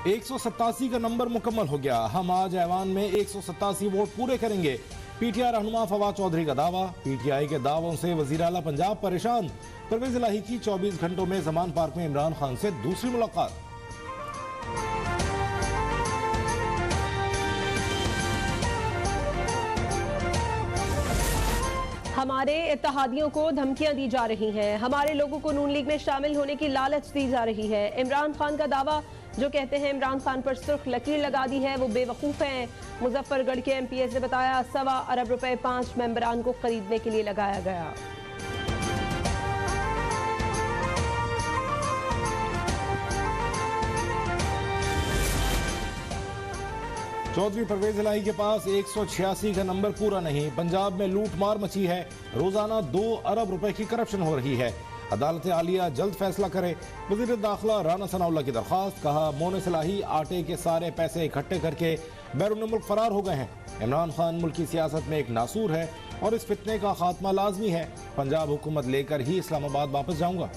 187 का नंबर मुकम्मल हो गया। हम आज ऐवान में 187 वोट पूरे करेंगे। पीटीआई रहनुमा फवाद चौधरी का दावा। पीटीआई के दावों से वजीर आला पंजाब परेशान। परवेज इलाही की 24 घंटों में जमान पार्क में इमरान खान से दूसरी मुलाकात। हमारे इत्तेहादियों को धमकियां दी जा रही हैं। हमारे लोगों को नून लीग में शामिल होने की लालच दी जा रही है। इमरान खान का दावा। जो कहते हैं इमरान खान पर सुर्ख लकीर लगा दी है वो बेवकूफ़ हैं। मुजफ्फरगढ़ के एमपीएस ने बताया 1.25 अरब रुपए 5 मेंबरान को खरीदने के लिए लगाया गया। चौधरी परवेज इलाही के पास 186 का नंबर पूरा नहीं। पंजाब में लूट मार मची है। रोजाना 2 अरब रुपए की करप्शन हो रही है। अदालत आलिया जल्द फैसला करे। वजीर दाखिला राना सनाउल्लाह की दरख्वास्त। कहा मोनिस इलाही आटे के सारे पैसे इकट्ठे करके बैरून मुल्क फरार हो गए हैं। इमरान खान मुल्क की सियासत में एक नासूर है और इस फितने का खात्मा लाजमी है। पंजाब हुकूमत लेकर ही इस्लामाबाद वापस जाऊंगा।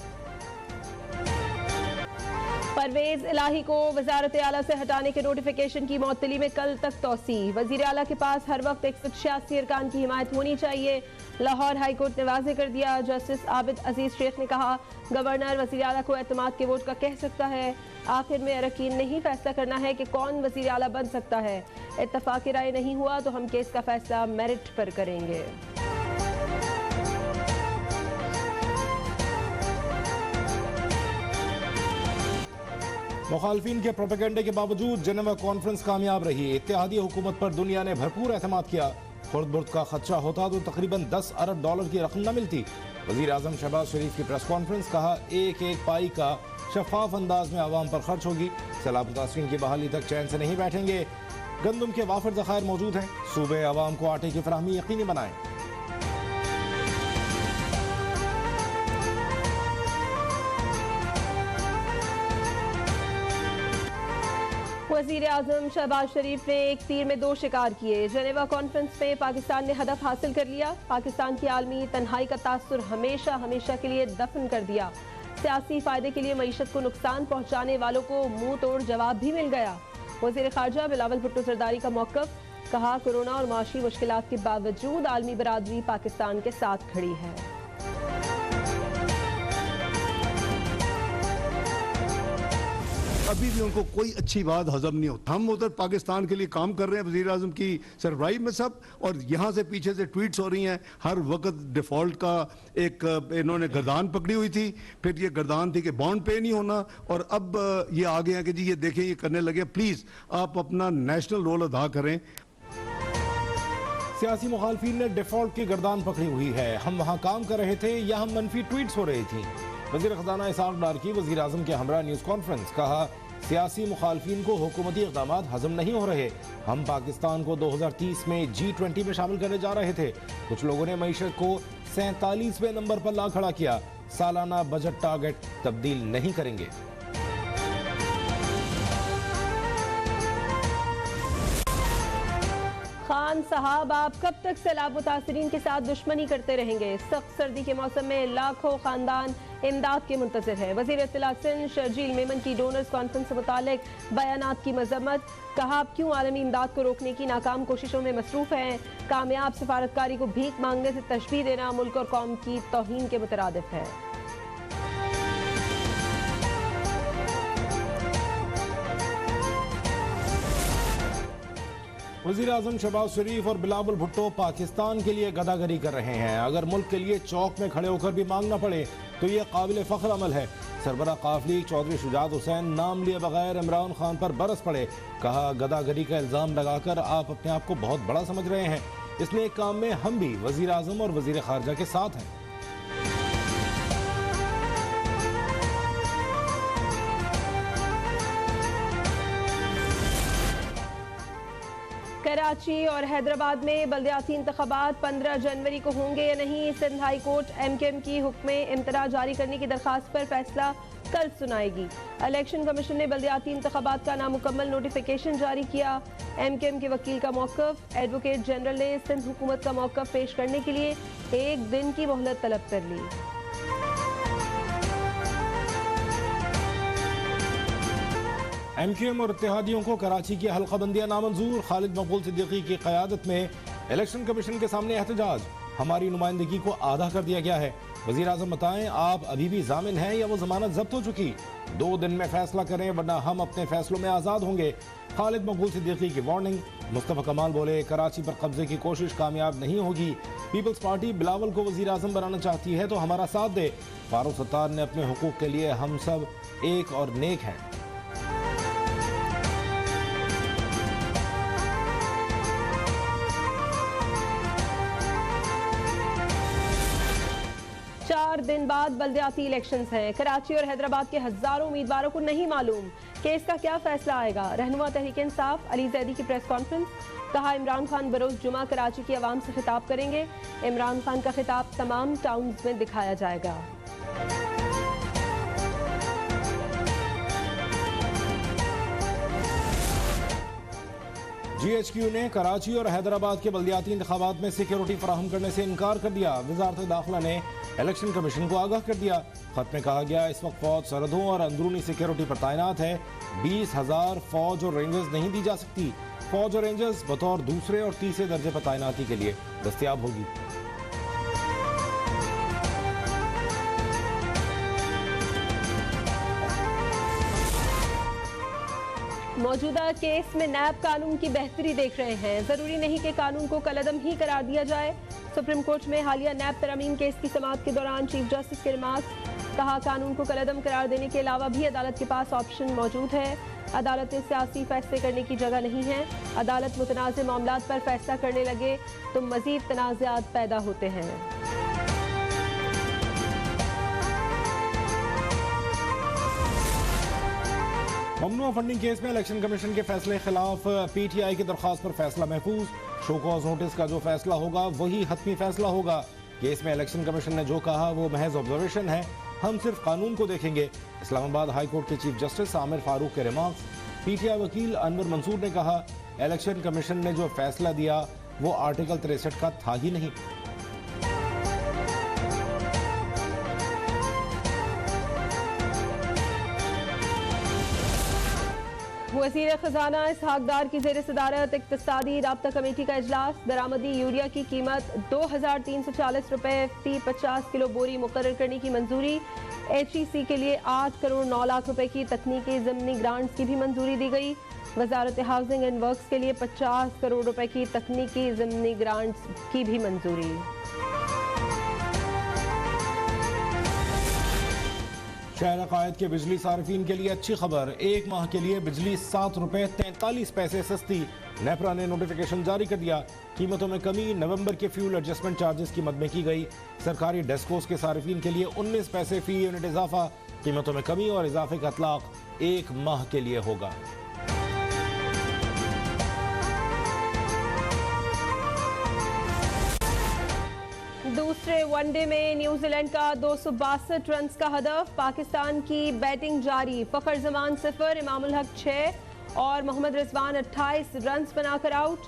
परवेज इलाही को वजारत आला से हटाने के नोटिफिकेशन की मुअत्तली में कल तक तौसी। वजीर आला के पास हर वक्त 186 अरकान की हिमायत होनी चाहिए। लाहौर हाई कोर्ट ने वाज़े कर दिया। जस्टिस आबिद अजीज शेख ने कहा गवर्नर वजीर आला को एतमाद के वोट का कह सकता है। आखिर में अरकान नहीं फैसला करना है कि कौन वजीर आला बन सकता है। इत्तफाक़ राय नहीं हुआ तो हम केस का फैसला मेरिट पर करेंगे। मुखालफिन के प्रोपेगेंडे के बावजूद जेनेवा कॉन्फ्रेंस कामयाब रही। इत्तेहादी हुकूमत पर दुनिया ने भरपूर एतमाद किया। खुर्द बुर्द का खदशा होता तो तकरीबन 10 अरब डॉलर की रकम न मिलती। वजीर आजम शहबाज शरीफ की प्रेस कॉन्फ्रेंस। कहा एक एक पाई का शफाफ अंदाज में आवाम पर खर्च होगी। सैलाब मुतासरीन की बहाली तक चैन से नहीं बैठेंगे। गंदम के वाफिर ज़खायर मौजूद हैं। सूबे आवाम को आटे की फराहमी यकीनी बनाएं। वज़ीर आज़म शहबाज शरीफ ने एक तीर में 2 शिकार किए। जेनेवा कॉन्फ्रेंस में पाकिस्तान ने हदफ हासिल कर लिया। पाकिस्तान की आलमी तन्हाई का तासुर हमेशा हमेशा के लिए दफन कर दिया। सियासी फायदे के लिए मईशत को नुकसान पहुंचाने वालों को मुंह तोड़ जवाब भी मिल गया। वज़ीर ख़ारजा बिलावल भुट्टो ज़रदारी का मौक़िफ़। कहा कोरोना और माशी मुश्किलात के बावजूद आलमी बरादरी पाकिस्तान के साथ खड़ी है। अभी भी उनको कोई अच्छी बात हजम नहीं होती। हम उधर पाकिस्तान के लिए काम कर रहे हैं वज़ीर आज़म की सरप्राइज में सब, और यहाँ से पीछे से ट्वीट्स हो रही हैं। हर वक्त डिफ़ॉल्ट का एक इन्होंने गर्दान पकड़ी हुई थी। फिर ये गर्दान थी कि बॉन्ड पे नहीं होना, और अब ये आ गए हैं कि जी ये देखें ये करने लगे। प्लीज़ आप अपना नेशनल रोल अदा करें। सियासी मुखालफिन ने डिफॉल्ट की गर्दान पकड़ी हुई है। हम वहाँ काम कर रहे थे, यहाँ मनफी ट्वीट्स हो रही थी। वज़ीर ख़ज़ाना इसाक डार की वज़ीर आज़म के हमरा न्यूज़ कॉन्फ्रेंस। कहा सियासी मुखालफिन को हुकूमती इक़दामात हजम नहीं हो रहे। हम पाकिस्तान को 2030 में G20 में शामिल करने जा रहे थे। कुछ लोगों ने मईशत को 47वें नंबर पर ला खड़ा किया। सालाना बजट टारगेट तब्दील नहीं करेंगे। खान साहब आप कब तक सैलाब मुतासरीन के साथ दुश्मनी करते रहेंगे? सख्त सर्दी के मौसम में लाखों खानदान इमदाद के मुंतज़िर है। वज़ीर इत्तला सिंध शर्जील मेमन की डोनर्स कॉन्फ्रेंस से मुतालिक बयानात की मजम्मत। कहा आप क्यों आलमी इमदाद को रोकने की नाकाम कोशिशों में मसरूफ हैं? कामयाब सफारतकारी को भीख मांगने से तशबीह देना मुल्क और कौम की तौहीन के मुतरादिफ है। वज़ीर आज़म शहबाज शरीफ और बिलावल भुट्टो पाकिस्तान के लिए गदागरी कर रहे हैं। अगर मुल्क के लिए चौक में खड़े होकर भी मांगना पड़े तो ये काबिल फ़ख्र अमल है। सरबरा काफली चौधरी शुजात हुसैन नाम लिए बगैर इमरान खान पर बरस पड़े। कहा गदागरी का इल्ज़ाम लगाकर आप अपने आप को बहुत बड़ा समझ रहे हैं। इसलिए काम में हम भी वज़ीर आज़म और वज़ीर ख़ारजा के साथ हैं। कराची और हैदराबाद में बल्दियाती इंतखाबात 15 जनवरी को होंगे या नहीं? सिंध हाई कोर्ट MKM की हुक्म इम्तना जारी करने की दरखास्त पर फैसला कल सुनाएगी। इलेक्शन कमीशन ने बल्दियाती इंतखाबात का नामुकम्मल नोटिफिकेशन जारी किया। MKM के वकील का मौक़िफ़। एडवोकेट जनरल ने सिंध हुकूमत का मौक़िफ़ पेश करने के लिए 1 दिन की मोहलत तलब कर ली। MQM और इत्तेहादियों को कराची की हल्काबंदियां नामंजूर। खालिद मकबूल सिद्दीकी की क़यादत में इलेक्शन कमीशन के सामने एहतजाज। हमारी नुमाइंदगी को आधा कर दिया गया है। वज़ीर आज़म बताएं, आप अभी भी जामिन हैं या वो जमानत जब्त हो चुकी? 2 दिन में फैसला करें वरना हम अपने फैसलों में आज़ाद होंगे। खालिद मकबूल सिद्दीकी की वार्निंग। मुस्तफ़ा कमाल बोले, कराची पर कब्जे की कोशिश कामयाब नहीं होगी। पीपल्स पार्टी बिलावल को वज़ीर आज़म बनाना चाहती है तो हमारा साथ दे। फारूक सत्तार ने अपने हुकूक के लिए हम सब एक और नेक हैं। चार दिन बाद बल्दियाती इलेक्शंस हैं। कराची और हैदराबाद के हजारों उम्मीदवारों को नहीं मालूम केस का क्या फैसला आएगा। रहनुमा तहरीक इंसाफ अली जैदी की प्रेस कॉन्फ्रेंस। कहा, इमरान खान बरोज जुमा कराची की आवाम से खिताब करेंगे। इमरान खान का खिताब तमाम टाउन्स में दिखाया जाएगा। GHQ ने कराची और हैदराबाद के बल्दियाती इंतखाबात में सिक्योरिटी फराहम करने से इनकार कर दिया। वजारत दाखिला ने इलेक्शन कमीशन को आगाह कर दिया। खत में कहा गया, इस वक्त फौज सरहदों और अंदरूनी सिक्योरिटी पर तैनात है। 20,000 फौज और रेंजर्स नहीं दी जा सकती। फौज और रेंजर्स बतौर दूसरे और तीसरे दर्जे पर तैनाती के लिए दस्तयाब होगी। मौजूदा केस में नैब कानून की बेहतरी देख रहे हैं। जरूरी नहीं कि कानून को कलअदम ही करार दिया जाए। सुप्रीम कोर्ट में हालिया नैब तरमीम केस की समाअत के दौरान चीफ जस्टिस के रिमार्क्स। कहा, कानून को कलअदम करार देने के अलावा भी अदालत के पास ऑप्शन मौजूद है। अदालतें सियासी फैसले करने की जगह नहीं है। अदालत मुतनाज़ मामलात पर फैसला करने लगे तो मजीद तनाज़ात पैदा होते हैं। ममनुआ फंडिंग केस में इलेक्शन कमीशन के फैसले के खिलाफ PTI की दरख्वास्त पर फैसला महफूज। शो कॉज नोटिस का जो फैसला होगा वही हतमी फैसला होगा। केस में इलेक्शन कमीशन ने जो कहा वो महज ऑब्जर्वेशन है, हम सिर्फ कानून को देखेंगे। इस्लामाबाद हाई कोर्ट के चीफ जस्टिस आमिर फारूक के रिमार्क्स। PTI वकील अनवर मंसूर ने कहा, इलेक्शन कमीशन ने जो फैसला दिया वो आर्टिकल 63 का था ही नहीं। वज़ीर ख़जाना इसहाक डार की ज़ेर सदारत इक़्तिसादी राब्ता कमेटी का इजलास। दरामदी यूरिया की कीमत 2,340 रुपए फी 50 किलो बोरी मुकर्रर करने की मंजूरी। HEC के लिए 8 करोड़ 9 लाख रुपए की तकनीकी ज़मीनी ग्रांट्स की भी मंजूरी दी गई। वजारत हाउसिंग एंड वर्क्स के लिए 50 करोड़ रुपए की तकनीकी ज़मीनी ग्रांट्स की भी मंजूरी। शहर अकायद के बिजली सार्फिन के लिए अच्छी खबर। 1 माह के लिए बिजली 7 रुपए 43 पैसे सस्ती। नेपरा ने नोटिफिकेशन जारी कर दिया। कीमतों में कमी। नवंबर के फ्यूल एडजस्टमेंट चार्जेस की मद में की गई। सरकारी डेस्कोस के सार्फिन के लिए 19 पैसे फी यूनिट इजाफा। कीमतों में कमी और इजाफे का इतलाक 1 माह के लिए होगा। दूसरे वनडे में न्यूजीलैंड का 262 रन का हदफ। पाकिस्तान की बैटिंग जारी। फखर जमान 0, इमामुल हक 6 और मोहम्मद रिजवान 28 रन बनाकर आउट।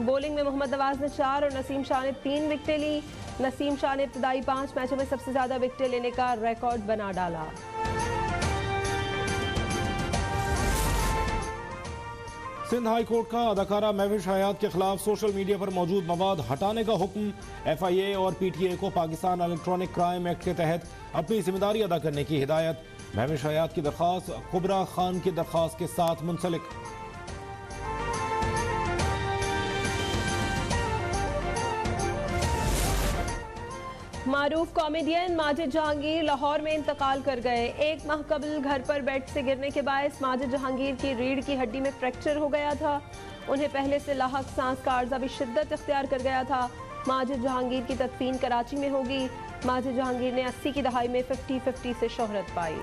बॉलिंग में मोहम्मद नवाज ने 4 और नसीम शाह ने 3 विकेटें ली। नसीम शाह ने इब्तदाई 5 मैचों में सबसे ज्यादा विकेटें लेने का रिकॉर्ड बना डाला। सिंध हाई कोर्ट का अदाकारा महविश हयात के खिलाफ सोशल मीडिया पर मौजूद मवाद हटाने का हुक्म। FIA और PTA को पाकिस्तान इलेक्ट्रॉनिक क्राइम एक्ट के तहत अपनी जिम्मेदारी अदा करने की हिदायत। महविश हयात की दरख्वास्त कुबरा खान की दरख्वास्त के साथ मुंसलिक। मारूफ कॉमेडियन माजिद जहांगीर लाहौर में इंतकाल कर गए। 1 माह कबल घर पर बेड से गिरने के बायस माजिद जहांगीर की रीढ़ की हड्डी में फ्रैक्चर हो गया था। उन्हें पहले से लाहक सांस का अर्जा भी शिद्दत इख्तियार कर गया था। माजिद जहांगीर की तदफीन कराची में होगी। माजिद जहांगीर ने 80 की दहाई में 50-50 से शोहरत पाई।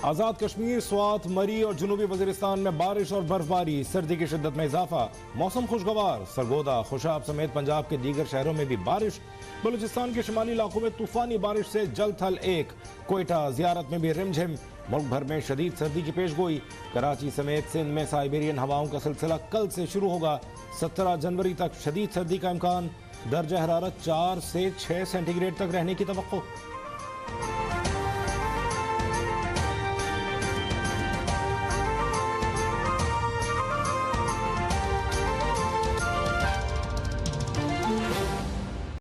आज़ाद कश्मीर, स्वात, मरी और जनूबी वज़ीरिस्तान में बारिश और बर्फबारी। सर्दी की शिद्दत में इजाफा। मौसम खुशगवार। सरगोदा, खुशाब समेत पंजाब के दीगर शहरों में भी बारिश। बलूचिस्तान के शुमाली इलाकों में तूफानी बारिश से जल थल 1। कोयटा, ज़ियारत में भी रिमझिम। मुल्क भर में शदीद सर्दी की पेशगोई। कराची समेत सिंध में साइबेरियन हवाओं का सिलसिला कल से शुरू होगा। 17 जनवरी तक शदीद सर्दी का इम्कान। दर्जा हरारत 4 से 6 सेंटीग्रेड तक रहने की तवक्को।